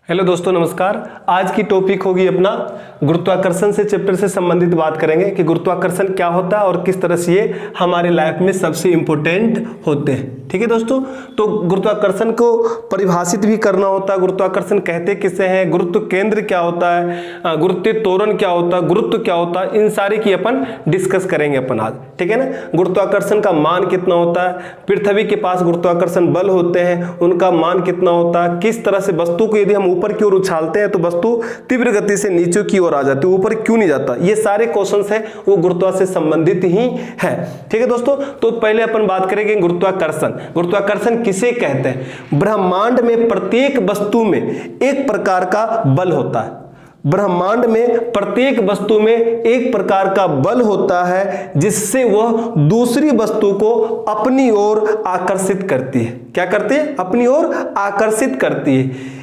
Hello दोस्तों, नमस्कार। आज की टॉपिक होगी अपना गुरुत्वाकर्षण से चैप्टर से संबंधित बात करेंगे कि गुरुत्वाकर्षण क्या होता है और किस तरह से ये हमारे लाइफ में सबसे इम्पोर्टेंट होते हैं। ठीक है दोस्तों, तो गुरुत्वाकर्षण को परिभाषित भी करना होता है। गुरुत्वाकर्षण कहते किसे हैं, गुरुत्व केंद्र क्या होता है, गुरुत्व त्वरण क्या होता है, गुरुत्व क्या होता है, इन सारी की अपन डिस्कस करेंगे अपन आज। ठीक है ना। गुरुत्वाकर्षण का मान कितना होता है, पृथ्वी के पास गुरुत्वाकर्षण बल होते हैं, उनका मान कितना होता है, किस तरह से वस्तु को यदि हम ऊपर की ओर उछालते हैं तो वस्तु तीव्र गति से नीचे की ओर आ जाती है, ऊपर क्यों नहीं जाता। ये सारे क्वेश्चंस हैं वो गुरुत्वाकर्षण से संबंधित ही है। ठीक है दोस्तों, तो पहले अपन बात करेंगे गुरुत्वाकर्षण। गुरुत्वाकर्षण किसे कहते हैं? ब्रह्मांड में प्रत्येक वस्तु में एक प्रकार का बल होता है। ब्रह्मांड में प्रत्येक वस्तु में एक प्रकार का बल होता है जिससे वह दूसरी वस्तु को अपनी ओर आकर्षित करती है। क्या करती है? अपनी ओर आकर्षित करती है।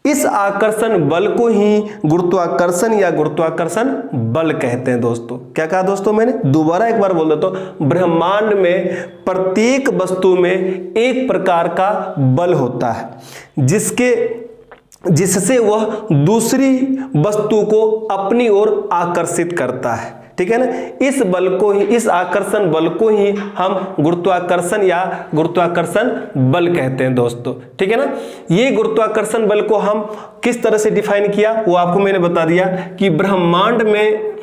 इस आकर्षण बल को ही गुरुत्वाकर्षण या गुरुत्वाकर्षण बल कहते हैं दोस्तों। क्या कहा दोस्तों मैंने? दोबारा एक बार बोल देता हूं। ब्रह्मांड में प्रत्येक वस्तु में एक प्रकार का बल होता है जिससे वह दूसरी वस्तु को अपनी ओर आकर्षित करता है। ठीक है ना। इस बल को ही, इस आकर्षण बल को ही हम गुरुत्वाकर्षण या गुरुत्वाकर्षण बल कहते हैं दोस्तों। ठीक है ना। ये गुरुत्वाकर्षण बल को हम किस तरह से डिफाइन किया वो आपको मैंने बता दिया कि ब्रह्मांड में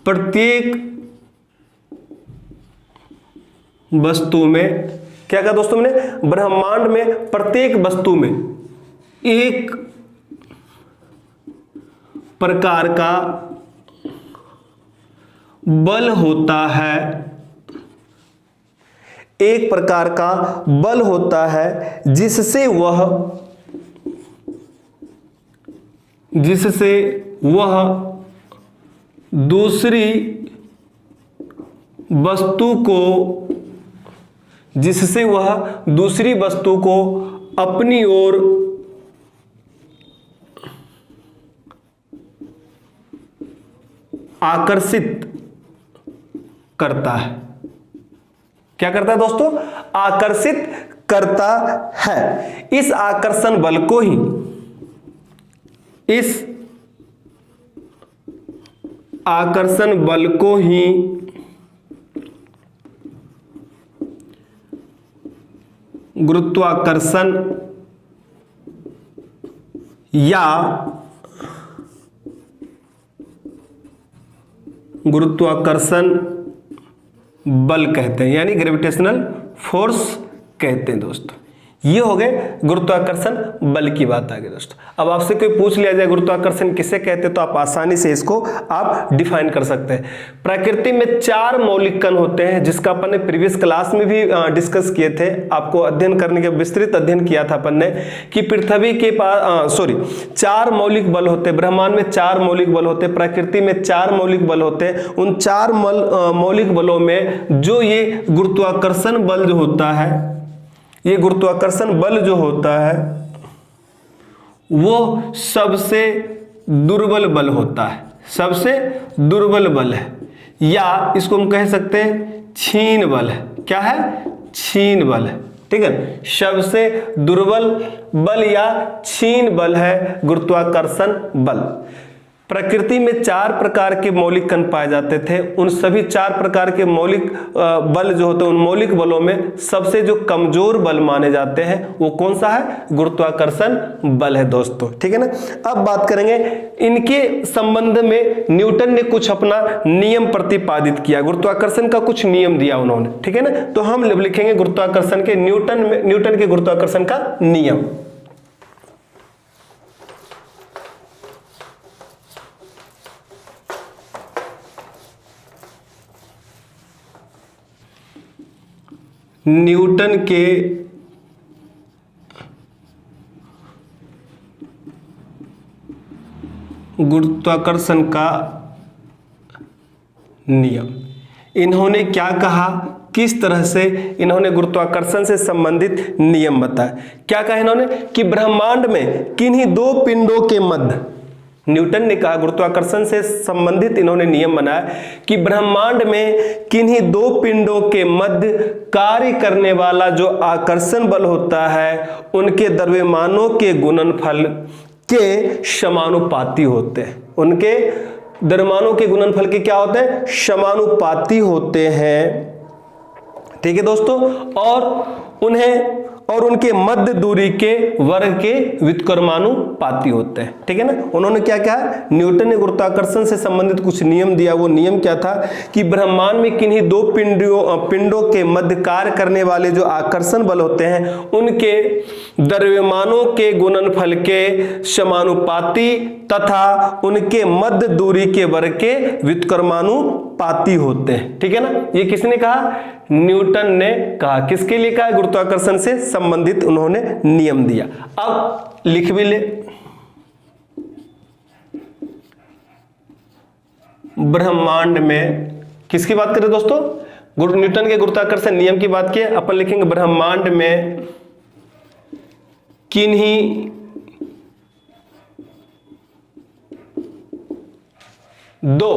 प्रत्येक वस्तु में, क्या कहा दोस्तों मैंने? ब्रह्मांड में प्रत्येक वस्तु में एक प्रकार का बल होता है, एक प्रकार का बल होता है जिससे वह दूसरी वस्तु को अपनी ओर आकर्षित करता है। क्या करता है दोस्तों? आकर्षित करता है। इस आकर्षण बल को ही गुरुत्वाकर्षण या गुरुत्वाकर्षण बल कहते हैं, यानी ग्रेविटेशनल फोर्स कहते हैं दोस्तों। ये हो गए गुरुत्वाकर्षण बल की बात आ गई दोस्तों। अब आपसे कोई पूछ लिया जाए गुरुत्वाकर्षण किसे कहते हैं तो आप आसानी से इसको आप डिफाइन कर सकते हैं। प्रकृति में 4 मौलिक कण होते हैं जिसका अपन ने प्रीवियस क्लास में भी डिस्कस किए थे। आपको अध्ययन करने के विस्तृत अध्ययन किया था अपन ने कि पृथ्वी के पास 4 मौलिक बल होते हैं। ब्रह्मांड में 4 मौलिक बल होते हैं, प्रकृति में 4 मौलिक बल होते हैं। उन 4 मौलिक बलों में जो ये गुरुत्वाकर्षण बल जो होता है, ये गुरुत्वाकर्षण बल जो होता है वो सबसे दुर्बल बल होता है, सबसे दुर्बल बल है, या इसको हम कह सकते हैं क्षीण बल है। क्या है? क्षीण बल है। ठीक है, सबसे दुर्बल बल या क्षीण बल है गुरुत्वाकर्षण बल। प्रकृति में 4 प्रकार के मौलिक कण पाए जाते थे। उन सभी 4 प्रकार के मौलिक बल जो होते हैं, उन मौलिक बलों में सबसे जो कमजोर बल माने जाते हैं वो कौन सा है? गुरुत्वाकर्षण बल है दोस्तों। ठीक है ना। अब बात करेंगे इनके संबंध में न्यूटन ने कुछ अपना नियम प्रतिपादित किया, गुरुत्वाकर्षण का कुछ नियम दिया उन्होंने। ठीक है ना। तो हम लिखेंगे गुरुत्वाकर्षण के न्यूटन के गुरुत्वाकर्षण का नियम। न्यूटन के गुरुत्वाकर्षण का नियम। इन्होंने क्या कहा, किस तरह से इन्होंने गुरुत्वाकर्षण से संबंधित नियम बताया? क्या कहा इन्होंने कि ब्रह्मांड में किन्हीं 2 पिंडों के मध्य न्यूटन ने कहा, गुरुत्वाकर्षण से संबंधित इन्होंने नियम बनाया कि ब्रह्मांड में किन्हीं दो पिंडों के मध्य कार्य करने वाला जो आकर्षण बल होता है उनके द्रव्यमानों के गुणनफल के समानुपाती होते हैं। उनके द्रव्यमानों के गुणनफल के क्या होते हैं? समानुपाती होते हैं। ठीक है दोस्तों, और उनके मध्य दूरी के वर्ग के व्युत्क्रमानुपाती होते हैं। ठीक है ना। उन्होंने क्या कहा, न्यूटन ने गुरुत्वाकर्षण से संबंधित कुछ नियम दिया। वो नियम क्या था कि ब्रह्मांड में किन्हीं दो पिंडों के मध्य कार्य करने वाले जो आकर्षण बल होते हैं उनके द्रव्यमानों के गुणनफल के समानुपाती तथा उनके मध्य दूरी के वर्ग के व्युत्क्रमानुपाती होते हैं। ठीक है ना। ये किसने कहा? न्यूटन ने कहा। किसके लिए कहा? गुरुत्वाकर्षण से संबंधित उन्होंने नियम दिया। अब लिख भी ले, ब्रह्मांड में किसकी बात करें दोस्तों? न्यूटन के गुरुत्वाकर्षण नियम की बात की। अपन लिखेंगे ब्रह्मांड में किन्हीं दो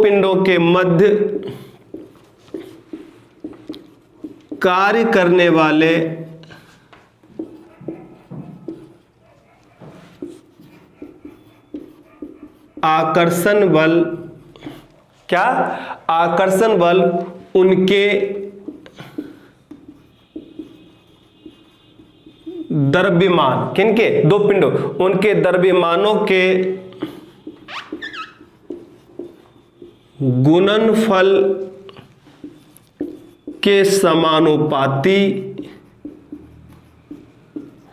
पिंडों के मध्य कार्य करने वाले आकर्षण बल, क्या? आकर्षण बल उनके द्रव्यमान, किनके? दो पिंडों, उनके द्रव्यमानों के गुणनफल के समानुपाती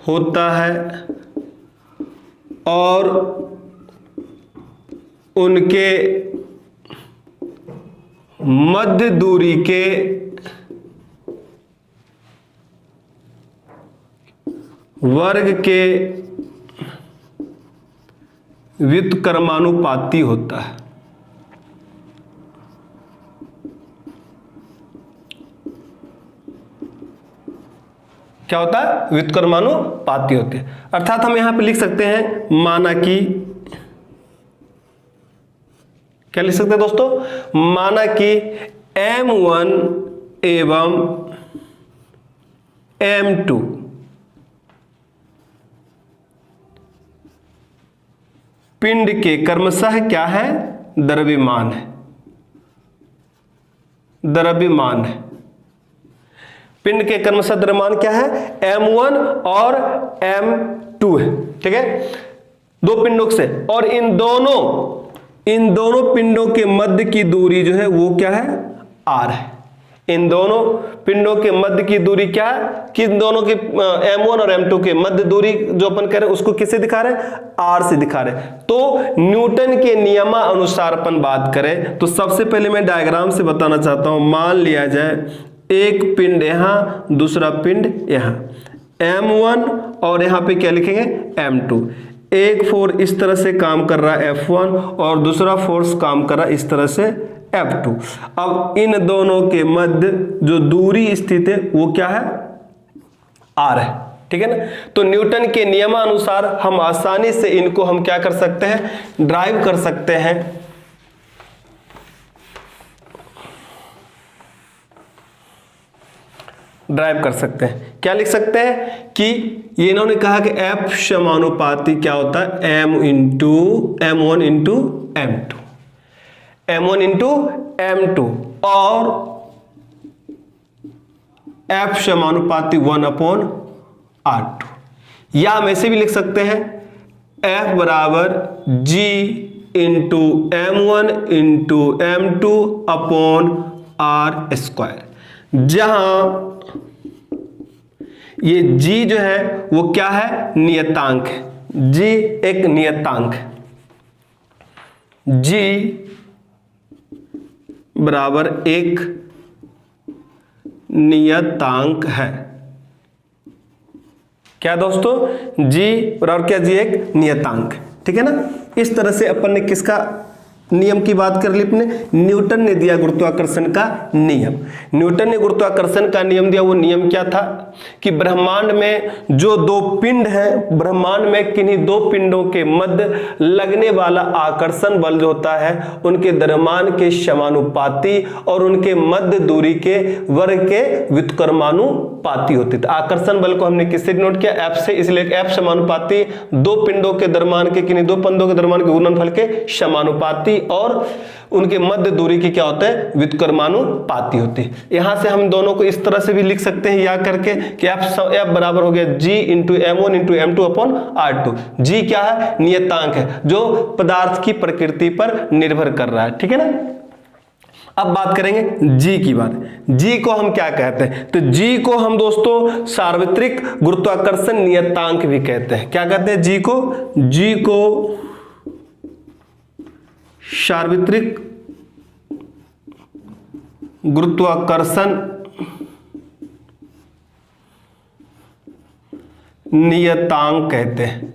होता है और उनके मध्य दूरी के वर्ग के व्युत्क्रमानुपाती होता है। क्या होता है? व्युत्क्रमानुपाती होते हैं। अर्थात हम यहां पे लिख सकते हैं, माना कि, क्या लिख सकते हैं दोस्तों? माना कि M1 एवं M2 पिंड के क्रमशः क्या है? द्रव्यमान है। द्रव्यमान है। पिंड के क्रमशः द्रव्यमान क्या है? M1 और M2 है। ठीक है, दो पिंडों से, और इन दोनों पिंडों के मध्य की दूरी जो है वो क्या है? R है। इन दोनों पिंडों के मध्य की दूरी क्या है? किन दोनों के M1 और M2 के मध्य दूरी जो अपन कह रहे हैं उसको किससे दिखा रहे हैं? R से दिखा रहे हैं। तो न्यूटन के नियमानुसार अपन बात करें तो सबसे पहले मैं डायग्राम से बताना चाहता हूं। मान लिया जाए एक पिंड यहां, दूसरा पिंड यहां, M1 और यहां पे क्या लिखेंगे? M2। एक फोर्स इस तरह से काम कर रहा है F1 और दूसरा फोर्स काम कर रहा है इस तरह से F2। अब इन दोनों के मध्य जो दूरी स्थित है वो क्या है? R है। ठीक है ना। तो न्यूटन के नियमानुसार हम आसानी से इनको हम क्या कर सकते हैं? ड्राइव कर सकते हैं। ड्राइव कर सकते हैं। क्या लिख सकते हैं कि ये इन्होंने कहा कि F समानुपाती क्या होता है? M1 into M2, M1 into M2, और F समानुपाती 1/R2। या हम ऐसे भी लिख सकते हैं F बराबर G into M1 into M2 upon R², जहां ये G जो है वो क्या है? नियतांक है। G एक नियतांक है। G बराबर एक नियतांक है। क्या दोस्तों? G बराबर क्या? G एक नियतांक। ठीक है ना। इस तरह से अपन ने किसका नियम की बात कर ली अपने, न्यूटन ने दिया गुरुत्वाकर्षण का नियम। न्यूटन ने गुरुत्वाकर्षण का नियम दिया, वो नियम क्या था कि ब्रह्मांड में जो दो पिंड हैं, ब्रह्मांड में किन्हीं दो पिंडों के मध्य लगने वाला आकर्षण बल जो होता है उनके द्रव्यमान के समानुपाती और उनके मध्य दूरी के वर्ग के व्युत्क्रमानुपाती होते थे। आकर्षण बल को हमने किससे डिनोट किया? एफ से, इसलिए एफ समानुपाती दो पिंडों के द्रव्यमान के किन्हीं दो पिंडों के द्रव्यमान के गुणनफल के समानुपाती और उनके मध्य दूरी की क्या होता है? व्युत्क्रमानुपाती होती है। यहां से हम दोनों को इस तरह से भी लिख सकते हैं याद करके कि F बराबर हो गया G into M1 into M2 upon R2। G क्या है? नियतांक है जो पदार्थ की प्रकृति पर निर्भर कर रहा है, ठीक है ना। अब बात करेंगे G की बात। G को हम क्या कहते हैं? तो G को हम दोस्तों सार्वत्रिक गुरुत्वाकर्षण नियतांक भी कहते हैं। क्या कहते हैं G को? G को सार्वत्रिक गुरुत्वाकर्षण नियतांक कहते हैं।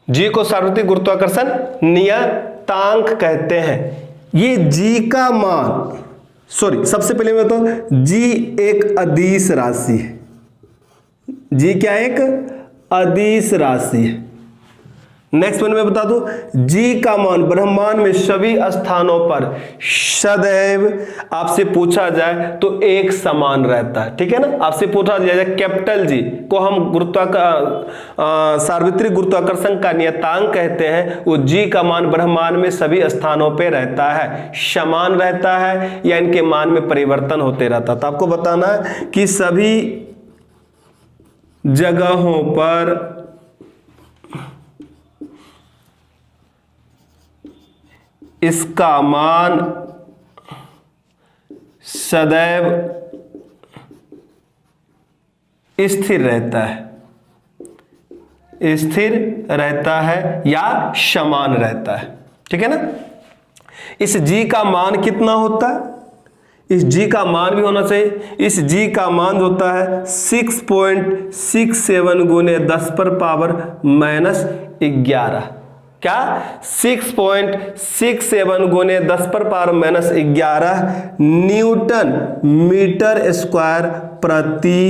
G को सार्वत्रिक गुरुत्वाकर्षण नियतांक कहते हैं। ये G का मान, सॉरी सबसे पहले मैं बताऊं, G एक अदिश राशि है। G क्या? एक अदिश राशि है। नेक्स्ट पॉइंट मैं बता दूं, G का मान ब्रह्मांड में सभी स्थानों पर सदैव आपसे पूछा जाए तो एक समान रहता है, ठीक है ना। आपसे पूछा जाए कैपिटल G को हम सार्वत्रिक गुरुत्वाकर्षण का नियतांक कहते हैं। वो G का मान ब्रह्मांड में सभी स्थानों पे रहता है, समान रहता है या इनके मान में परिवर्तन होते रहता है। तो आपको बताना है कि सभी जगहों पर इसका मान सदैव स्थिर रहता है, स्थिर रहता है या समान रहता है, ठीक है ना। इस G का मान कितना होता है? इस G का मान भी होना चाहिए। इस G का मान जो होता है 6.67 गुने 10 पर पावर माइनस 11। क्या? 6.67 गुने 10 पर power minus 11 newton metre square प्रति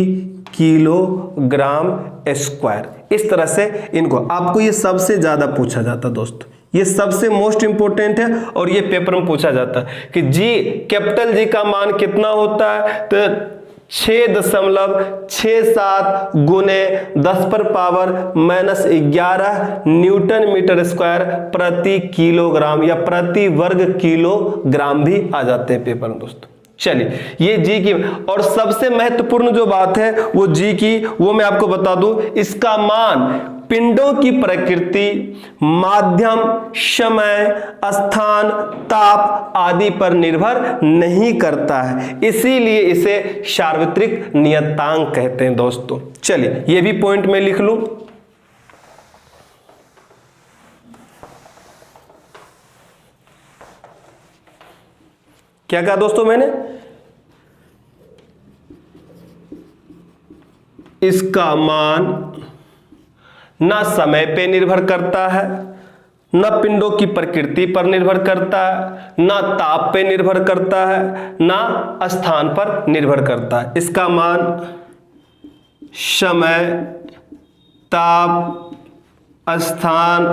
किलोग्राम स्क्वायर। इस तरह से इनको, आपको ये सबसे ज्यादा पूछा जाता है दोस्तों, ये सबसे मोस्ट इंपोर्टेंट है और ये पेपर में पूछा जाता है कि G कैपिटल G का मान कितना होता है? तो 6.67 गुने 10 पर power minus 11 newton metre square प्रति किलोग्राम या प्रति वर्ग किलोग्राम भी आ जाते हैं पेपर में दोस्तों। चलिए ये G की, और सबसे महत्वपूर्ण जो बात है वो G की, वो मैं आपको बता दूं, इसका मान पिंडों की प्रकृति, माध्यम, समय, स्थान, ताप आदि पर निर्भर नहीं करता है, इसीलिए इसे सार्वत्रिक नियतांक कहते हैं दोस्तों। चलिए ये भी पॉइंट में लिख लूं। क्या कहा दोस्तों मैंने? इसका मान ना समय पे निर्भर करता है, ना पिंडों की प्रकृति पर निर्भर करता है, ना ताप पे निर्भर करता है, ना स्थान पर निर्भर करता है। इसका मान समय, ताप, स्थान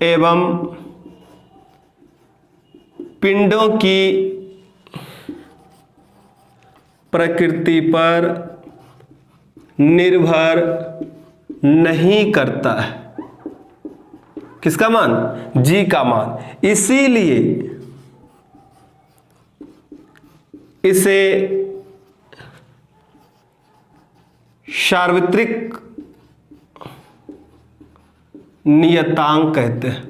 एवं पिंडों की प्रकृति पर निर्भर नहीं करता है। किसका मान? G का मान। इसीलिए इसे सार्वत्रिक नियतांक कहते हैं।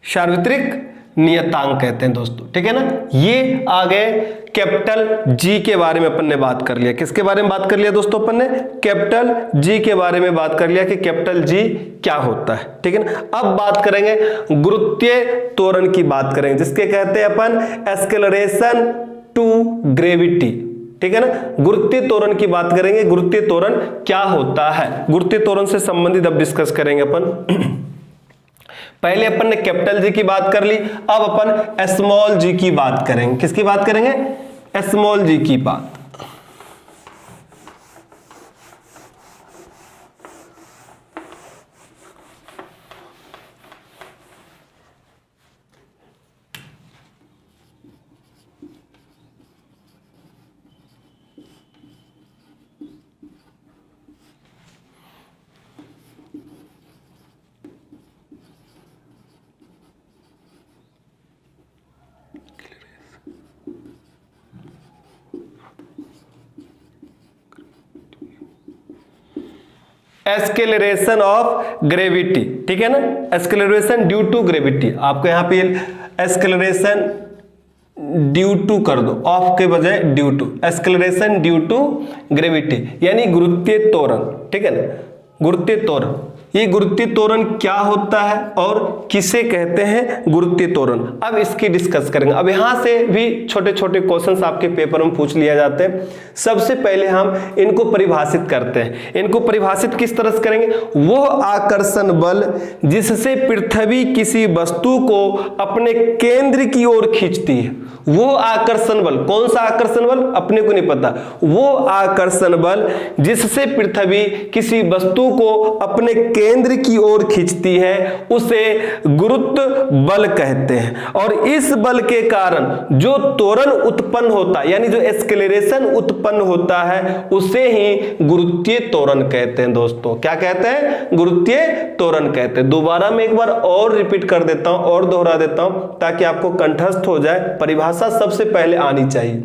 सार्वत्रिक नियतांक कहते हैं दोस्तों, ठीक है ना। ये आ गए कैपिटल G के बारे में अपन ने बात कर लिया। किसके बारे में बात कर लिया दोस्तों? अपन ने कैपिटल G के बारे में बात कर लिया कि कैपिटल G क्या होता है, ठीक है ना। अब बात करेंगे गुरुत्वीय त्वरण की बात करेंगे, जिसके कहते हैं अपन एक्सेलरेशन टू ग्रेविटी। ठीक है ना। गुरुत्वीय त्वरण की बात करेंगे, गुरुत्वीय त्वरण क्या होता है, गुरुत्वीय त्वरण से संबंधित अब डिस्कस करेंगे अपन। पहले अपन ने कैपिटल जी की बात कर ली, अब अपन स्मॉल जी की बात करेंगे। किसकी बात करेंगे? स्मॉल जी की बात। एक्सेलरेशन ऑफ ग्रेविटी, ठीक है ना, एक्सेलरेशन ड्यू टू ग्रेविटी। आपको यहां पे एक्सेलरेशन ड्यू टू कर दो, ऑफ के बजाय due to, acceleration due to gravity यानी गुरुत्वीय त्वरण, ठीक है ना, गुरुत्वीय त्वरण। ये गुरुत्वीय त्वरण क्या होता है और किसे कहते हैं गुरुत्वीय त्वरण, अब इसकी डिस्कस करेंगे। अब यहां से भी छोटे छोटे क्वेश्चंस आपके पेपर में पूछ लिया जाते हैं। सबसे पहले हम इनको परिभाषित करते हैं। इनको परिभाषित किस तरह से करेंगे? वो आकर्षण बल जिससे पृथ्वी किसी वस्तु को अपने केंद्र की ओर खींचती है। वो आकर्षण बल, कौन सा आकर्षण बल अपने को नहीं पता, वो आकर्षण बल जिससे पृथ्वी किसी वस्तु को अपने केंद्र की ओर खींचती है उसे गुरुत्व बल कहते हैं। और इस बल के कारण जो त्वरण उत्पन्न होता है यानी जो एक्सेलरेशन उत्पन्न होता है उसे ही गुरुत्वीय त्वरण कहते हैं। दोस्तों क्या कहते हैं? गुरुत्वीय त्वरण कहते हैं। दोबारा मैं एक बार और रिपीट कर देता हूं और दोहरा देता हूं ताकि आपको कंठस्थ हो जाए। परिभाषा सबसे पहले आनी चाहिए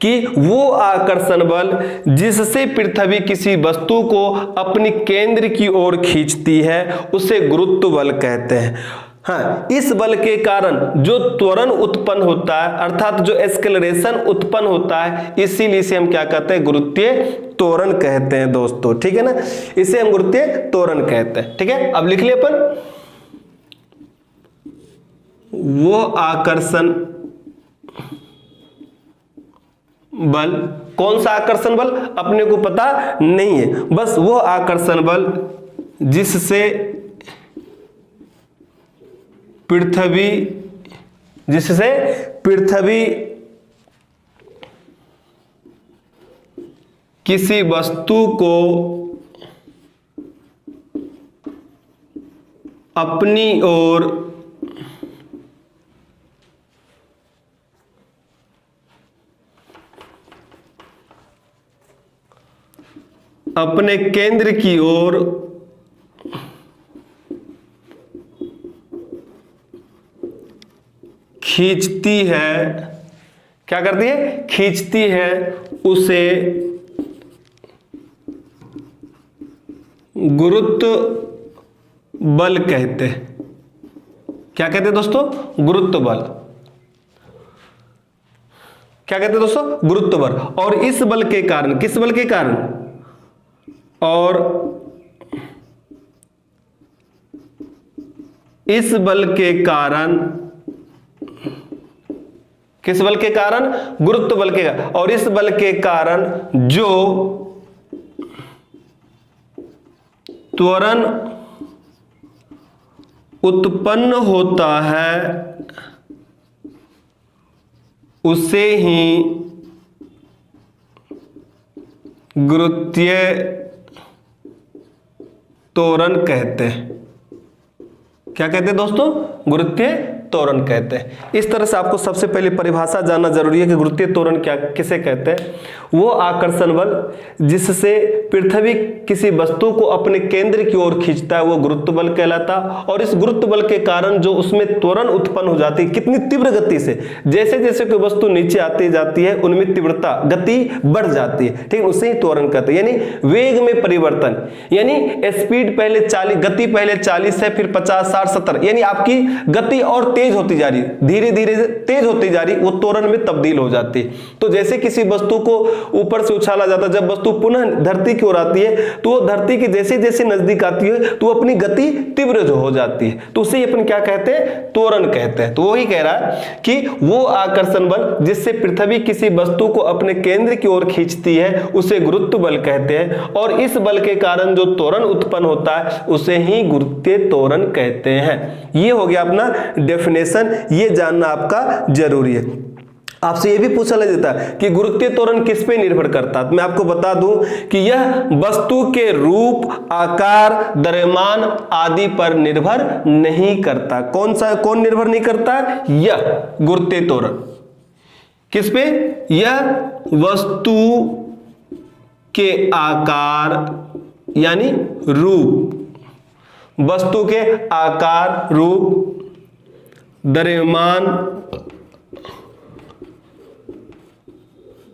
कि वो आकर्षण बल जिससे पृथ्वी किसी वस्तु को अपनी केंद्र की ओर खींचती है उसे गुरुत्व बल कहते हैं। हाँ, इस बल के कारण जो त्वरण उत्पन्न होता है अर्थात जो एक्सेलरेशन उत्पन्न होता है इसीलिए इसे हम क्या कहते हैं? गुरुत्वीय त्वरण कहते हैं दोस्तों, ठीक है ना, इसे हम गुरुत्वीय त्वरण कहते हैं। ठीक है, अब लिख लिया अपन, वो आकर्षण बल, कौन सा आकर्षण बल अपने को पता नहीं है, बस वो आकर्षण बल जिससे पृथ्वी किसी वस्तु को अपनी ओर अपने केंद्र की ओर खींचती है, क्या करती है? खींचती है, उसे गुरुत्व बल कहते हैं। क्या कहते हैं दोस्तों? गुरुत्व बल। क्या कहते हैं दोस्तों? गुरुत्व बल। और इस बल के कारण, किस बल के कारण? और इस बल के कारण, किस बल के कारण? गुरुत्व बल के कारण। और इस बल के कारण जो त्वरण उत्पन्न होता है उसे ही गुरुत्वीय त्वरण कहते हैं। क्या कहते हैं दोस्तों? गुरुत्वीय त्वरण कहते हैं। इस तरह से आपको सबसे पहले परिभाषा जानना जरूरी है कि गुरुत्वीय त्वरण क्या, किसे कहते हैं। वो आकर्षण बल जिससे पृथ्वी किसी वस्तु को अपने केंद्र की ओर खींचता है वो गुरुत्व बल कहलाता। और इस गुरुत्व बल के कारण जो उसमें त्वरण उत्पन्न हो जाती है, कितनी तीव्र गति से, जैसे जैसे कोई वस्तु नीचे आती जाती है उनमें तीव्रता, गति बढ़ जाती है, ठीक है, उसे ही त्वरण कहते हैं। यानी वेग में परिवर्तन, यानी स्पीड पहले 40, गति पहले 40 है, फिर 50, 60, 70, यानी आपकी गति और तेज तेज होती जा रही है, धीरे धीरे तेज होती जा रही, वो त्वरण में तब्दील हो जाती है। तो जैसे किसी वस्तु को ऊपर से उछाला जाता है, जब वस्तु पुनः धरती की ओर आती है तो वो धरती के जैसे जैसे नजदीक आती है तो अपनी गति तीव्र जो हो जाती है, तो उसे अपन क्या कहते हैं, त्वरण कहते हैं। तो वही कह रहा है कि वो आकर्षण बल जिससे पृथ्वी किसी वस्तु को अपने केंद्र की ओर खींचती है उसे गुरुत्व बल कहते हैं, और इस बल के कारण जो त्वरण उत्पन्न होता है उसे ही गुरुत्वीय त्वरण कहते हैं। ये हो गया अपना डेफिनेशन, ये जानना आपका जरूरी है। आपसे ये भी पूछा जाता है कि गुरुत्वीय त्वरण किस पे निर्भर करता है। मैं आपको बता दूं कि यह वस्तु के रूप, आकार, द्रव्यमान आदि पर निर्भर नहीं करता। कौन निर्भर नहीं करता? यह गुरुत्वीय त्वरण किस पे? यह वस्तु के आकार यानी रूप, वस्तु के आकार, रूप, द्रव्यमान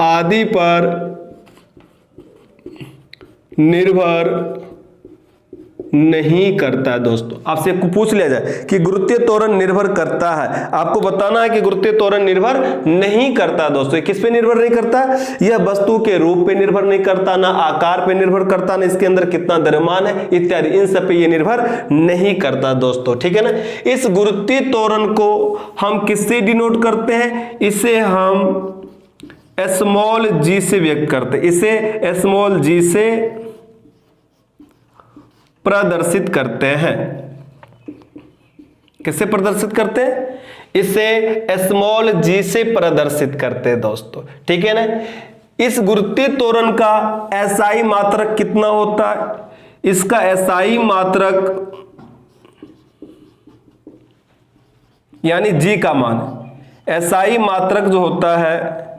आदि पर निर्भर नहीं करता। दोस्तों आपसे पूछ लिया जाए कि गुरुत्वीय त्वरण निर्भर करता है, आपको बताना है कि गुरुत्वीय त्वरण निर्भर नहीं करता। दोस्तों किस पे निर्भर नहीं करता? यह वस्तु के रूप पे निर्भर नहीं करता, ना आकार पे निर्भर करता, ना इसके अंदर कितना द्रव्यमान है इत्यादि, इन सब पे ये निर्भर नहीं करता। दोस्तों ठीक है ना। इस गुरुत्वीय त्वरण को हम किससे डिनोट करते हैं? इसे हम स्मॉल जी से व्यक्त करते हैं, इसे स्मॉल जी से प्रदर्शित करते हैं। किससे प्रदर्शित करते हैं? इसे स्मॉल जी से प्रदर्शित करते हैं। दोस्तों ठीक है ना। इस गुरुत्वीय त्वरण का एसआई मात्रक कितना होता है? इसका एसआई मात्रक यानी जी का मान, एसआई मात्रक जो होता है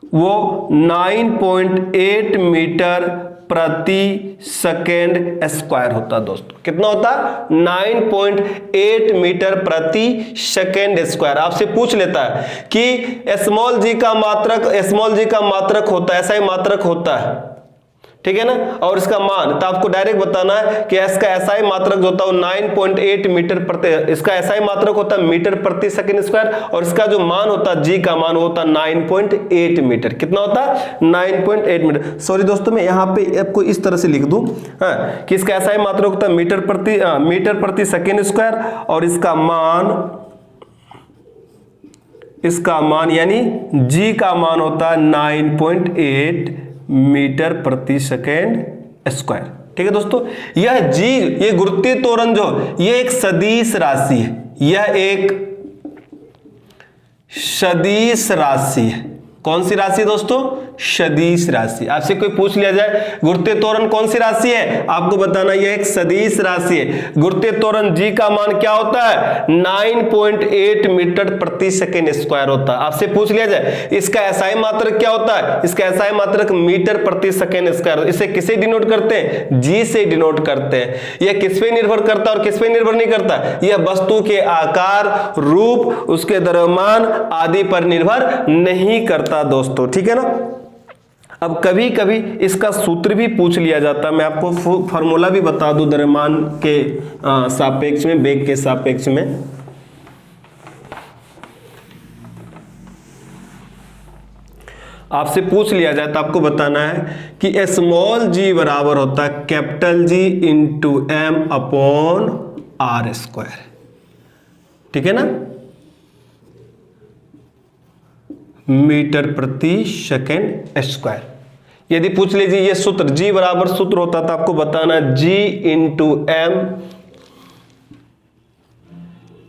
वो 9.8 मीटर प्रति सेकेंड स्क्वायर होता है। दोस्तों कितना होता? 9.8 मीटर प्रति सेकेंड स्क्वायर। आपसे पूछ लेता है कि स्मॉल जी का मात्रक होता है, ऐसा ही मात्रक होता है, ठीक है ना, और इसका मान, तो आपको डायरेक्ट बताना है कि इसका एसआई मात्रक जो होता है 9.8 मीटर प्रति, इसका एसआई मात्रक होता है मीटर प्रति सेकंड स्क्वायर, और इसका जो मान होता है जी का मान होता है 9.8 मीटर। कितना होता है? 9.8 मीटर। सॉरी दोस्तों, मैं यहाँ पे आपको इस तरह से लिख दूं कि इसका एसआई मात्रक होता है मीटर प्रति सेकंड स्क्वायर, और इसका मान यानी जी का मान होता है 9.8 मीटर प्रति सेकेंड स्क्वायर। ठीक है दोस्तों, यह जी, ये गुरुत्वीय त्वरण जो ये एक सदिश राशि है, यह एक सदिश राशि है। कौन सी राशि दोस्तों? सदिश राशि। आपसे कोई पूछ लिया जाए गुरुत्वीय त्वरण कौन सी राशि है, आपको बताना यह एक सदिश राशि है। गुरुत्वीय त्वरण जी का मान क्या होता है? 9.8 मीटर प्रति सेकेंड स्क्वायर होता है। आपसे पूछ लिया जाए इसका एसआई मात्रक क्या होता है, इसका एसआई मात्रक मीटर प्रति सेकेंड स्क्वायर। इसे किसे डिनोट करते हैं? जी से डिनोट करते हैं। यह किस पे निर्भर करता है और किस पे निर्भर नहीं करता? यह वस्तु के आकार, रूप, उसके द्रव्यमान आदि पर निर्भर नहीं करता। दोस्तों ठीक है ना। अब कभी कभी इसका सूत्र भी पूछ लिया जाता है, मैं आपको फॉर्मूला भी बता दूं द्रव्यमान के सापेक्ष में, वेग के सापेक्ष में। आपसे पूछ लिया जाए तो आपको बताना है कि स्मॉल जी बराबर होता है capital G into M upon R square. ठीक है ना, मीटर प्रति सेकेंड स्क्वायर। यदि पूछ लीजिए ये सूत्र जी बराबर सूत्र होता तो आपको बताना जी इंटू एम,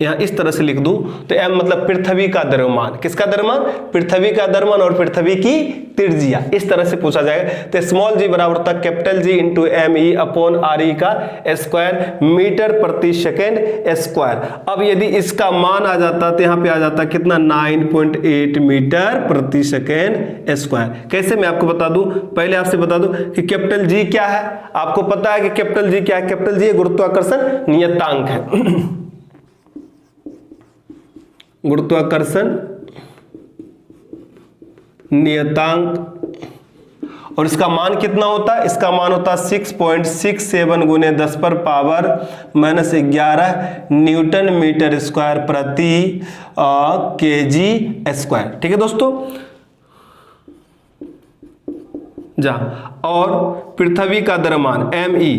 यहां इस तरह से लिख दूं तो एम मतलब पृथ्वी का द्रव्यमान। किसका द्रव्यमान? पृथ्वी का द्रव्यमान और पृथ्वी की त्रिज्या। इस तरह से पूछा जाएगा तो स्मॉल जी बराबर होता है capital G into M E upon R E का स्क्वायर मीटर प्रति सेकेंड स्क्वायर। अब यदि इसका मान आ जाता तो यहां पे आ जाता कितना? 9.8 मीटर प्रति सेकेंड स्क्वायर। कैसे? मैं आपको बता दूं, पहले आपसे बता दूं कि कैपिटल जी क्या है। आपको पता है कि कैपिटल जी क्या है? कैपिटल जी गुरुत्वाकर्षण नियतांक है। गुरुत्वाकर्षण नियतांक, और इसका मान कितना होता है, इसका मान होता है 6.67 गुने 10 पर पावर -11 न्यूटन मीटर स्क्वायर प्रति केजी स्क्वायर। ठीक है दोस्तों, और पृथ्वी का द्रव्यमान me,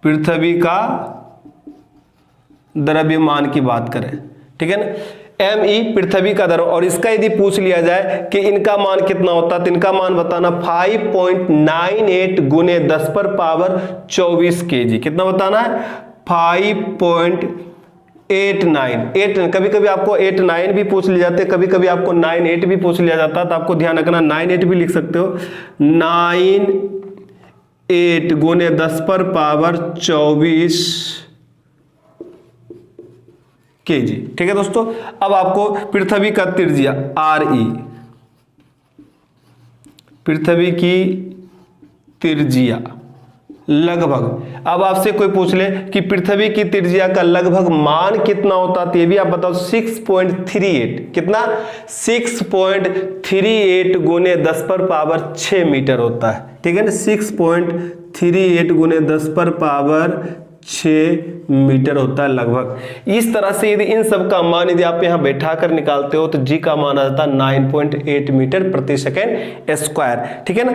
पृथ्वी का द्रव्यमान की बात करें, ठीक है ना, me पृथ्वी का द्रव्यमान, और इसका यदि पूछ लिया जाए कि इनका मान कितना होता है तो इनका मान बताना 5.98 गुने 10 पर पावर 24 केजी। कितना बताना है, 5.89। कभी कभी आपको 89 भी पूछ लिए जाते हैं, कभी कभी आपको 98 भी पूछ लिया जाता है, तो आपको ध्यान रखना 98 भी लिख सकते हो। 98 गुने 10 पर पावर 24 केजी। ठीक है दोस्तों, अब आपको पृथ्वी का त्रिज्या RE, पृथ्वी की त्रिज्या लगभग, अब आपसे कोई पूछ ले कि पृथ्वी की त्रिज्या का लगभग मान कितना होता है, तो ये भी आप बताओ 6.38। कितना, 6.38 गुने 10 पर पावर 6 मीटर होता है। ठीक है ना, 6.38 गुने 10 पर पावर 6 मीटर होता है लगभग। इस तरह से यदि इन सब का मान यदि आप यहां बैठा कर निकालते हो तो जी का मान आ जाता है 9.8 मीटर प्रति सेकेंड स्क्वायर। ठीक है ना।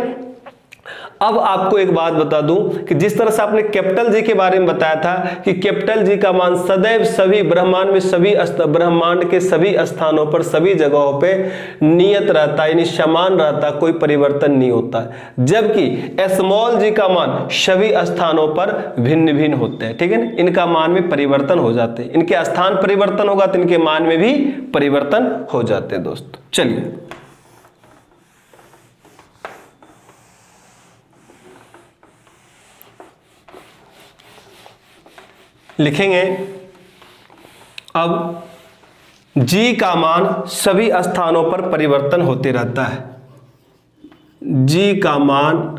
अब आपको एक बात बता दूं कि जिस तरह से आपने कैपिटल जी के बारे में बताया था कि कैपिटल जी का मान सदैव सभी ब्रह्मांड में ब्रह्मांड के सभी स्थानों पर सभी जगहों पे नियत रहता है, यानी समान रहता, कोई परिवर्तन नहीं होता है। जबकि स्मॉल जी का मान सभी स्थानों पर भिन्न भिन्न होते हैं। ठीक है ना, इनका मान में परिवर्तन हो जाते हैं, इनके स्थान परिवर्तन होगा तो इनके मान में भी परिवर्तन हो जाते हैं। दोस्तों चलिए लिखेंगे, अब जी का मान सभी स्थानों पर परिवर्तन होते रहता है। जी का मान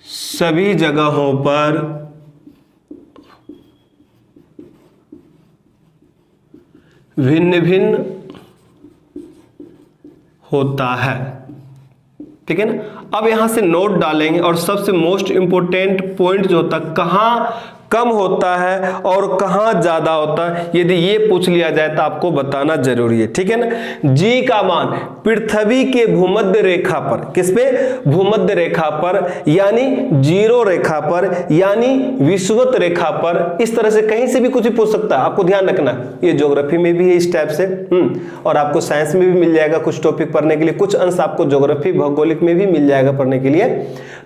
सभी जगहों पर भिन्न भिन्न होता है। ठीक है ना। अब यहां से नोट डालेंगे और सबसे मोस्ट इंपोर्टेंट पॉइंट जो होता है, कहां कम होता है और कहां ज्यादा होता है, यदि ये पूछ लिया जाए तो आपको बताना जरूरी है। ठीक है ना। जी का मान पृथ्वी के भूमध्य रेखा पर, किस पे, भूमध्य रेखा पर, यानी जीरो रेखा पर, यानी विषुवत रेखा पर, इस तरह से कहीं से भी कुछ भी पूछ सकता है। आपको ध्यान रखना, ये ज्योग्राफी में भी है इस टाइप से, और आपको साइंस में भी मिल जाएगा कुछ टॉपिक पढ़ने के लिए, कुछ अंश आपको ज्योग्राफी भौगोलिक में भी मिल जाएगा पढ़ने के लिए।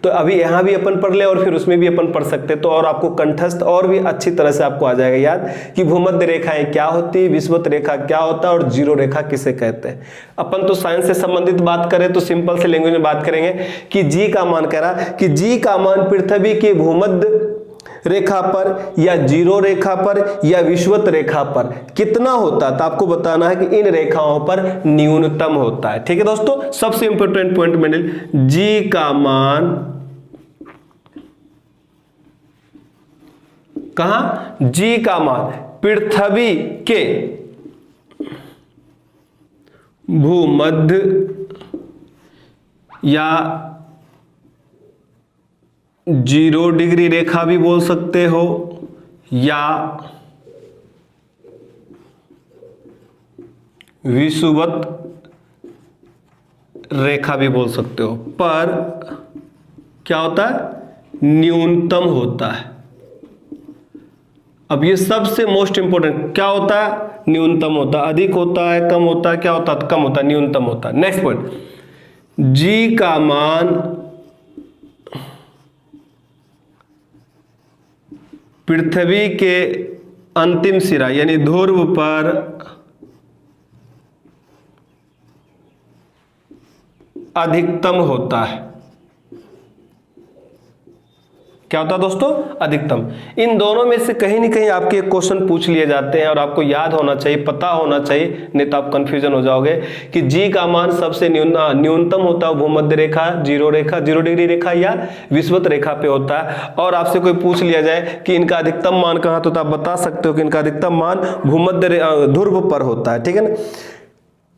तो अभी यहां भी अपन पढ़ ले और फिर उसमें भी अपन पढ़ सकते, तो और आपको कंठस्थ और भी अच्छी तरह से आपको आ जाएगा याद कि भूमध्य रेखाएं क्या होती है, विषुवत रेखा क्या होता है और जीरो रेखा किसे कहते हैं। अपन तो साइंस से संबंधित बात करें तो सिंपल से लैंग्वेज में बात करेंगे कि जी का मान कह रहा कि जी का मान पृथ्वी के भूमध्य रेखा पर या जीरो रेखा पर या विषुवत रेखा पर कितना होता है, तो आपको बताना है कि इन रेखाओं पर न्यूनतम होता है। ठीक है दोस्तों, सबसे इंपॉर्टेंट पॉइंट मैंने, जी का मान कहां, जी का मान पृथ्वी के भूमध्य या जीरो डिग्री रेखा भी बोल सकते हो या विषुवत रेखा भी बोल सकते हो, पर क्या होता है, न्यूनतम होता है। अब ये सबसे मोस्ट इंपोर्टेंट क्या होता है, न्यूनतम होता है। अधिक होता है, कम होता है, क्या होता है, कम होता है, न्यूनतम होता है। नेक्स्ट पॉइंट, जी का मान पृथ्वी के अंतिम सिरा यानी ध्रुव पर अधिकतम होता है। क्या होता है दोस्तों, अधिकतम। इन दोनों में से कहीं ना कहीं आपके क्वेश्चन पूछ लिए जाते हैं और आपको याद होना चाहिए, पता होना चाहिए, नहीं तो आप कंफ्यूजन हो जाओगे कि जी का मान सबसे न्यूनतम होता है भूमध्य रेखा, जीरो रेखा, जीरो डिग्री रेखा या विषुवत रेखा पे होता है। और आपसे कोई पूछ लिया जाए कि इनका अधिकतम मान कहाँ, तो आप बता सकते हो कि इनका अधिकतम मान भूमध्य ध्रुव पर होता है। ठीक है ना।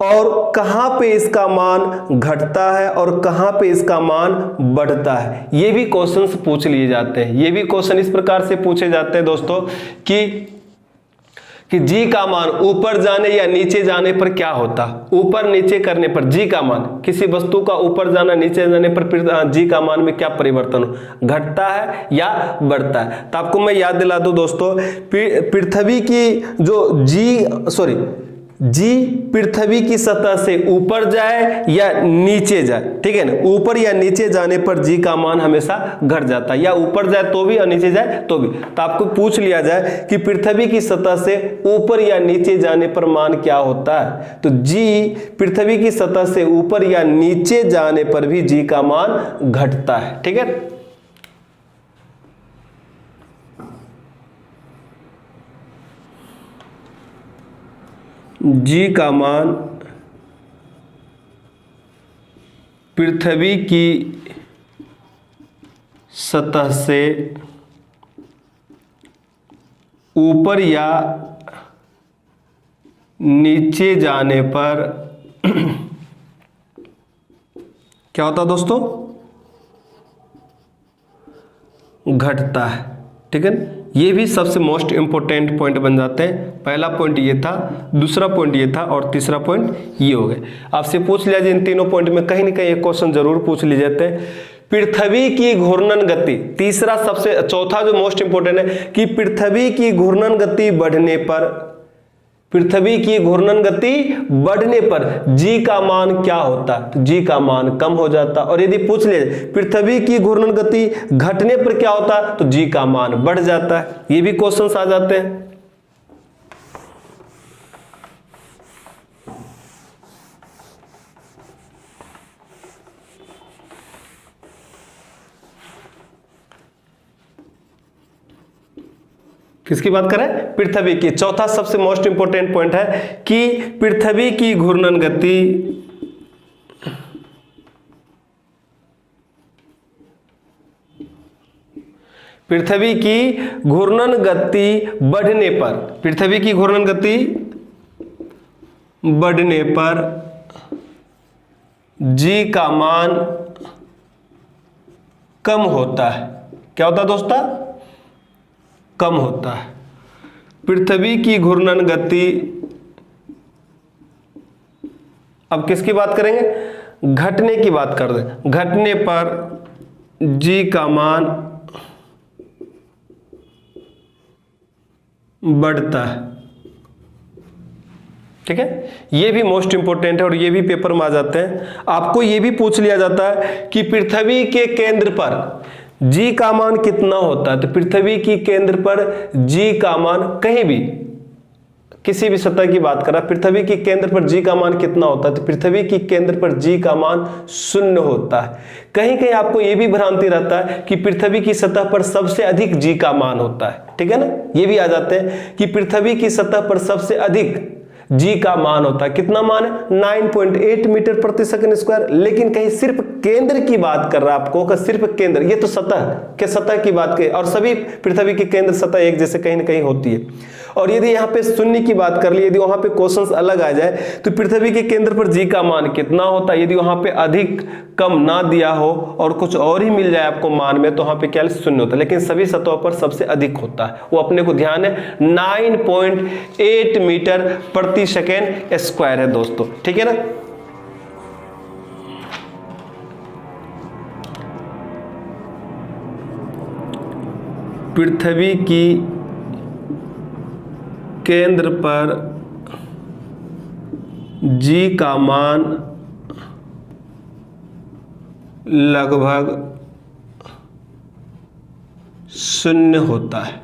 और कहां पे इसका मान घटता है और कहां पे इसका मान बढ़ता है, ये भी क्वेश्चंस पूछ लिए जाते हैं। ये भी क्वेश्चन इस प्रकार से पूछे जाते हैं दोस्तों कि जी का मान ऊपर जाने या नीचे जाने पर क्या होता, ऊपर नीचे करने पर जी का मान, किसी वस्तु का ऊपर जाना नीचे जाने पर जी का मान में क्या परिवर्तन हो, घटता है या बढ़ता है। तो आपको मैं याद दिला दूं दोस्तों, पृथ्वी की जो जी पृथ्वी की सतह से ऊपर जाए या नीचे जाए, ठीक है ना, ऊपर या नीचे जाने पर जी का मान हमेशा घट जाता है, या ऊपर जाए तो भी और नीचे जाए तो भी। तो आपको पूछ लिया जाए कि पृथ्वी की सतह से ऊपर या नीचे जाने पर मान क्या होता है, तो जी पृथ्वी की सतह से ऊपर या नीचे जाने पर भी जी का मान घटता है, ठीक है। जी का मान पृथ्वी की सतह से ऊपर या नीचे जाने पर क्या होता है दोस्तों, घटता है, ठीक है। ये भी सबसे मोस्ट इंपोर्टेंट पॉइंट बन जाते हैं। पहला पॉइंट ये था, दूसरा पॉइंट ये था और तीसरा पॉइंट ये हो गए। आपसे पूछ लिया जाए इन तीनों पॉइंट में कहीं ना कहीं एक क्वेश्चन जरूर पूछ लिए जाते हैं। पृथ्वी की घूर्णन गति, तीसरा सबसे, चौथा जो मोस्ट इंपोर्टेंट है कि पृथ्वी की घूर्णन गति बढ़ने पर, पृथ्वी की घूर्णन गति बढ़ने पर जी का मान क्या होता है, तो जी का मान कम हो जाता। और यदि पूछ ले पृथ्वी की घूर्णन गति घटने पर क्या होता है, तो जी का मान बढ़ जाता है। ये भी क्वेश्चंस आ जाते हैं। किसकी बात करें, पृथ्वी की। चौथा सबसे मोस्ट इंपोर्टेंट पॉइंट है कि पृथ्वी की घूर्णन गति पृथ्वी की घूर्णन गति बढ़ने पर, पृथ्वी की घूर्णन गति बढ़ने पर जी का मान कम होता है। क्या होता है दोस्तों, कम होता है। पृथ्वी की घूर्णन गति, अब किसकी बात करेंगे, घटने की बात कर दें। घटने पर जी का मान बढ़ता है, ठीक है। ये भी मोस्ट इंपोर्टेंट है और ये भी पेपर में आ जाते हैं। आपको ये भी पूछ लिया जाता है कि पृथ्वी के केंद्र पर जी का मान कितना होता है, तो पृथ्वी की केंद्र पर जी का मान, कहीं भी किसी भी सतह की बात करा, पृथ्वी की केंद्र पर जी का मान कितना होता है, तो पृथ्वी की केंद्र पर जी का मान 0 होता है। कहीं कहीं आपको यह भी भ्रांति रहता है कि पृथ्वी की सतह पर सबसे अधिक जी का मान होता है, ठीक है ना। ये भी आ जाते हैं कि पृथ्वी की सतह पर सबसे अधिक जी का मान होता है। कितना मान है, 9.8 मीटर प्रति सेकंड स्क्वायर। लेकिन कहीं सिर्फ केंद्र की बात कर रहा है आपको, सिर्फ केंद्र, ये तो सतह की बात करें, और सभी पृथ्वी की केंद्र सतह एक जैसे कहीं ना कहीं होती है। और यदि यहाँ पे शून्य की बात कर ली, यदि वहां पे क्वेश्चंस अलग आ जाए तो पृथ्वी के केंद्र पर जी का मान कितना होता है, यदि वहां पे अधिक कम ना दिया हो और कुछ और ही मिल जाए आपको मान में, तो वहां पे क्या 0 होता है। लेकिन सभी सतहों पर सबसे अधिक होता है, वो अपने को ध्यान है, 9.8 मीटर प्रति सेकेंड स्क्वायर है दोस्तों, ठीक है ना। पृथ्वी की केंद्र पर जी का मान लगभग 0 होता है,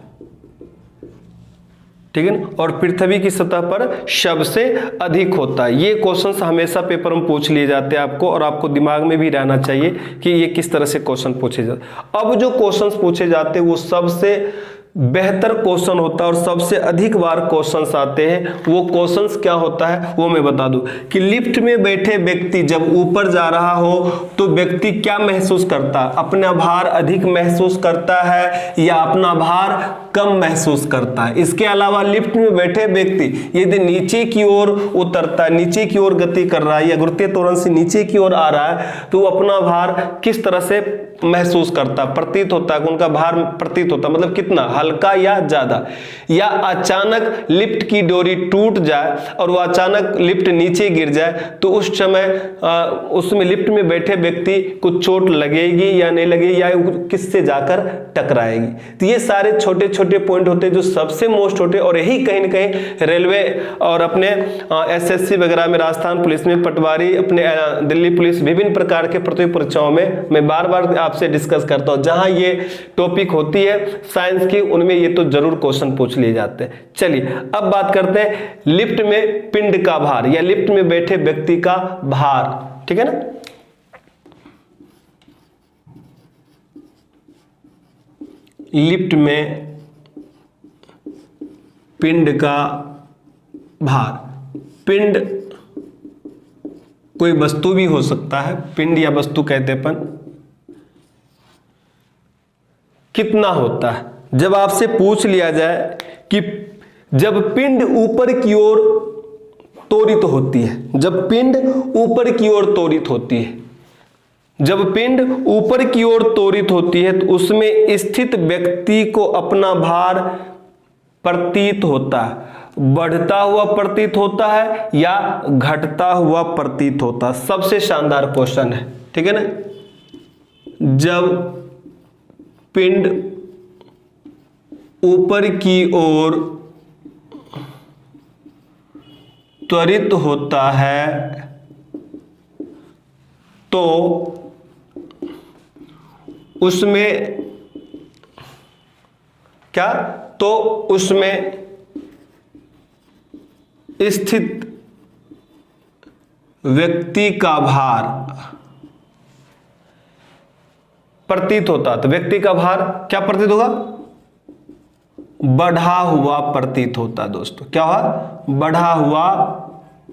ठीक है ना। और पृथ्वी की सतह पर सबसे अधिक होता है। ये क्वेश्चंस हमेशा पेपर में पूछ लिए जाते हैं आपको, और आपको दिमाग में भी रहना चाहिए कि ये किस तरह से क्वेश्चन पूछे जाते हैं। अब जो क्वेश्चंस पूछे जाते हैं वो सबसे बेहतर क्वेश्चन होता है और सबसे अधिक बार क्वेश्चंस आते हैं। वो क्वेश्चंस क्या होता है वो मैं बता दूं कि लिफ्ट में बैठे व्यक्ति जब ऊपर जा रहा हो तो व्यक्ति क्या महसूस करता है, अपना भार अधिक महसूस करता है या अपना भार कम महसूस करता है। इसके अलावा लिफ्ट में बैठे व्यक्ति यदि नीचे की ओर उतरता है, नीचे की ओर गति कर रहा है या गुरुत्वीय त्वरण से नीचे की ओर आ रहा है तो वो अपना भार किस तरह से महसूस करता, प्रतीत होता है, उनका भार प्रतीत होता, मतलब कितना, हल्का या ज्यादा। या अचानक लिफ्ट की डोरी टूट जाए और वो अचानक लिफ्ट नीचे गिर जाए तो उस समय उसमें लिफ्ट में बैठे व्यक्ति को चोट लगेगी या नहीं लगेगी या किससे जाकर टकराएगी। तो ये सारे छोटे छोटे पॉइंट होते हैं जो सबसे मोस्ट होते हैं और यही कहीं ना कहीं रेलवे और अपने एसएससी वगैरह में, राजस्थान पुलिस में, पटवारी, अपने दिल्ली पुलिस, विभिन्न प्रकार के प्रतियोगी परीक्षाओं में मैं बार बार आपसे डिस्कस करता हूं। जहां ये टॉपिक होती है साइंस की उनमें ये तो जरूर क्वेश्चन पूछ लिए जाते हैं। चलिए अब बात करते हैं लिफ्ट में पिंड का भार या लिफ्ट में बैठे व्यक्ति का भार, ठीक है ना। लिफ्ट में पिंड का भार, पिंड कोई वस्तु भी हो सकता है, पिंड या वस्तु कहते हैं अपन, कितना होता है। जब आपसे पूछ लिया जाए कि जब पिंड ऊपर की ओर त्वरित होती है, जब पिंड ऊपर की ओर त्वरित होती है, जब पिंड ऊपर की ओर त्वरित होती है तो उसमें स्थित व्यक्ति को अपना भार प्रतीत होता है, बढ़ता हुआ प्रतीत होता है या घटता हुआ प्रतीत होता है। सबसे शानदार क्वेश्चन है, ठीक है ना। जब पिंड ऊपर की ओर त्वरित होता है तो उसमें क्या, तो उसमें स्थित व्यक्ति का भार प्रतीत होता। तो व्यक्ति का भार क्या प्रतीत होगा, बढ़ा हुआ प्रतीत होता। दोस्तों क्या हुआ, बढ़ा हुआ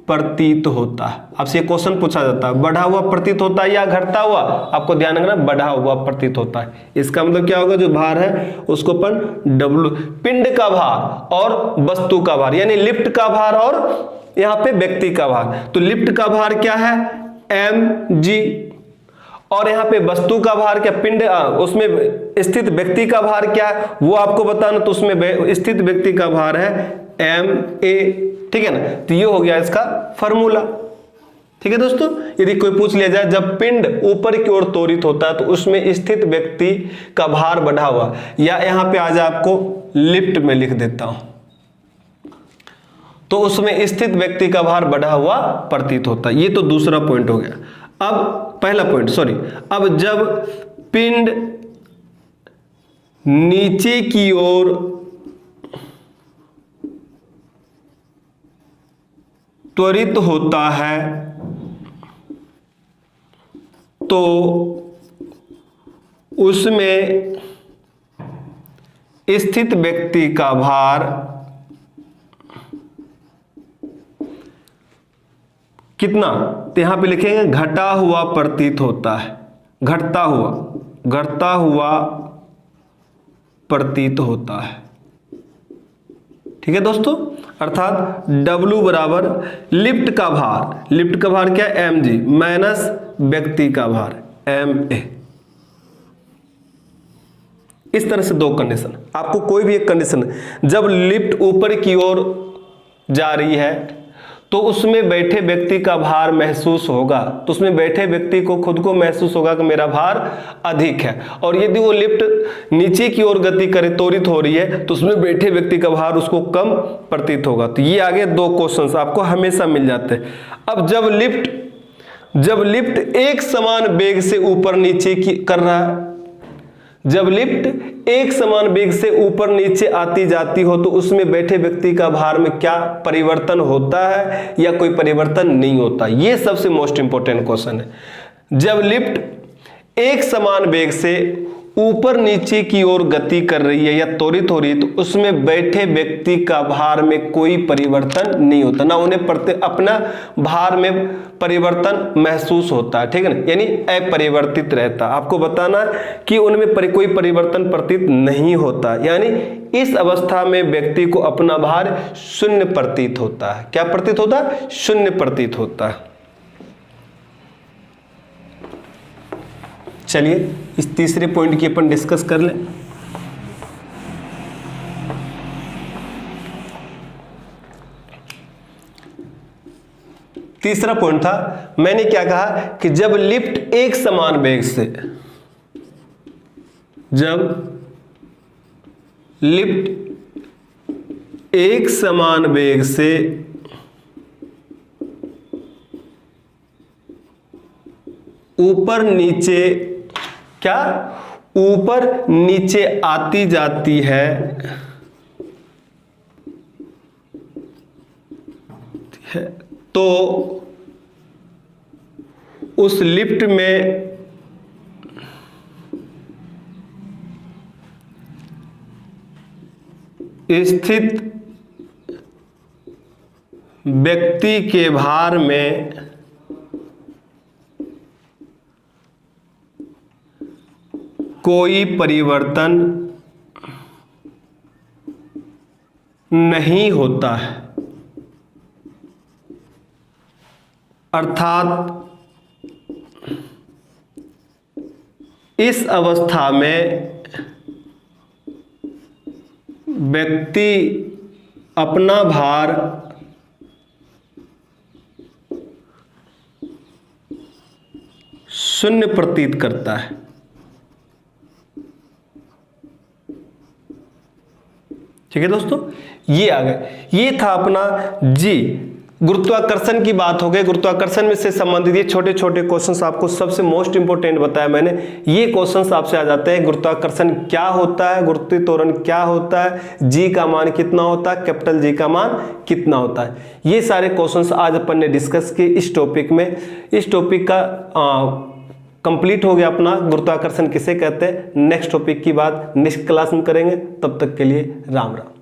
प्रतीत होता है। आपसे ये क्वेश्चन पूछा जाता है, बढ़ा हुआ प्रतीत होता है या घटता हुआ, आपको ध्यान रखना बढ़ा हुआ प्रतीत होता है। इसका मतलब क्या होगा, जो भार है उसको अपन डब्ल्यू, पिंड का भार और वस्तु का भार, यानी लिफ्ट का भार और यहां पे व्यक्ति का भार। तो लिफ्ट का भार क्या है, mg, और यहाँ पे वस्तु का भार क्या, पिंड, उसमें स्थित व्यक्ति का भार क्या है वो आपको बताना, तो उसमें स्थित व्यक्ति का भार है ma, ठीक है ना। तो ये हो गया इसका फॉर्मूला, ठीक है दोस्तों। यदि कोई पूछ लिया जाए जब पिंड ऊपर की ओर त्वरित होता है तो उसमें स्थित व्यक्ति का भार बढ़ा हुआ, या यहाँ पे आज आपको लिफ्ट में लिख देता हूं, तो उसमें स्थित व्यक्ति का भार बढ़ा हुआ प्रतीत होता है। ये तो दूसरा पॉइंट हो गया। अब पहला पॉइंट, सॉरी, अब जब पिंड नीचे की ओर त्वरित होता है तो उसमें स्थित व्यक्ति का भार कितना, तो यहां पे लिखेंगे घटा हुआ प्रतीत होता है, घटता हुआ प्रतीत होता है, ठीक है दोस्तों। अर्थात W बराबर लिफ्ट का भार क्या है, mg माइनस व्यक्ति का भार ma। इस तरह से दो कंडीशन, आपको कोई भी एक कंडीशन, जब लिफ्ट ऊपर की ओर जा रही है तो उसमें बैठे व्यक्ति का भार महसूस होगा, तो उसमें बैठे व्यक्ति को खुद को महसूस होगा कि मेरा भार अधिक है। और यदि वो लिफ्ट नीचे की ओर गति करे, त्वरित हो रही है, तो उसमें बैठे व्यक्ति का भार उसको कम प्रतीत होगा। तो ये आगे दो क्वेश्चंस आपको हमेशा मिल जाते हैं। अब जब लिफ्ट एक समान वेग से ऊपर नीचे कर रहा है, जब लिफ्ट एक समान वेग से ऊपर नीचे आती जाती हो तो उसमें बैठे व्यक्ति का भार में क्या परिवर्तन होता है या कोई परिवर्तन नहीं होता। ये सबसे मोस्ट इंपॉर्टेंट क्वेश्चन है। जब लिफ्ट एक समान वेग से ऊपर नीचे की ओर गति कर रही है या त्वरित हो रही है, तो उसमें बैठे व्यक्ति का भार में कोई परिवर्तन नहीं होता, ना उन्हें अपना भार में परिवर्तन महसूस होता है, ठीक है ना, यानी अपरिवर्तित रहता। आपको बताना कि उनमें कोई परिवर्तन प्रतीत नहीं होता, यानी इस अवस्था में व्यक्ति को अपना भार शून्य प्रतीत होता है। क्या प्रतीत होता है? शून्य प्रतीत होता है। चलिए इस तीसरे पॉइंट की अपन डिस्कस कर लें। तीसरा पॉइंट था, मैंने क्या कहा कि जब लिफ्ट एक समान वेग से, जब लिफ्ट एक समान वेग से ऊपर नीचे, क्या ऊपर नीचे आती जाती है, तो उस लिफ्ट में स्थित व्यक्ति के भार में कोई परिवर्तन नहीं होता है। अर्थात इस अवस्था में व्यक्ति अपना भार शून्य प्रतीत करता है। ठीक है दोस्तों, ये आ गए, ये था अपना जी गुरुत्वाकर्षण की बात हो गई। गुरुत्वाकर्षण में से संबंधित ये छोटे छोटे क्वेश्चंस आपको सबसे मोस्ट इंपोर्टेंट बताया मैंने। ये क्वेश्चंस आपसे आ जाते हैं, गुरुत्वाकर्षण क्या होता है, गुरुत्वीय त्वरण क्या होता है, जी का मान कितना होता है, कैपिटल जी का मान कितना होता है। ये सारे क्वेश्चंस आज अपन ने डिस्कस किए इस टॉपिक में। इस टॉपिक का कंप्लीट हो गया अपना गुरुत्वाकर्षण किसे कहते हैं। नेक्स्ट टॉपिक की बात नेक्स्ट क्लास में करेंगे, तब तक के लिए राम राम।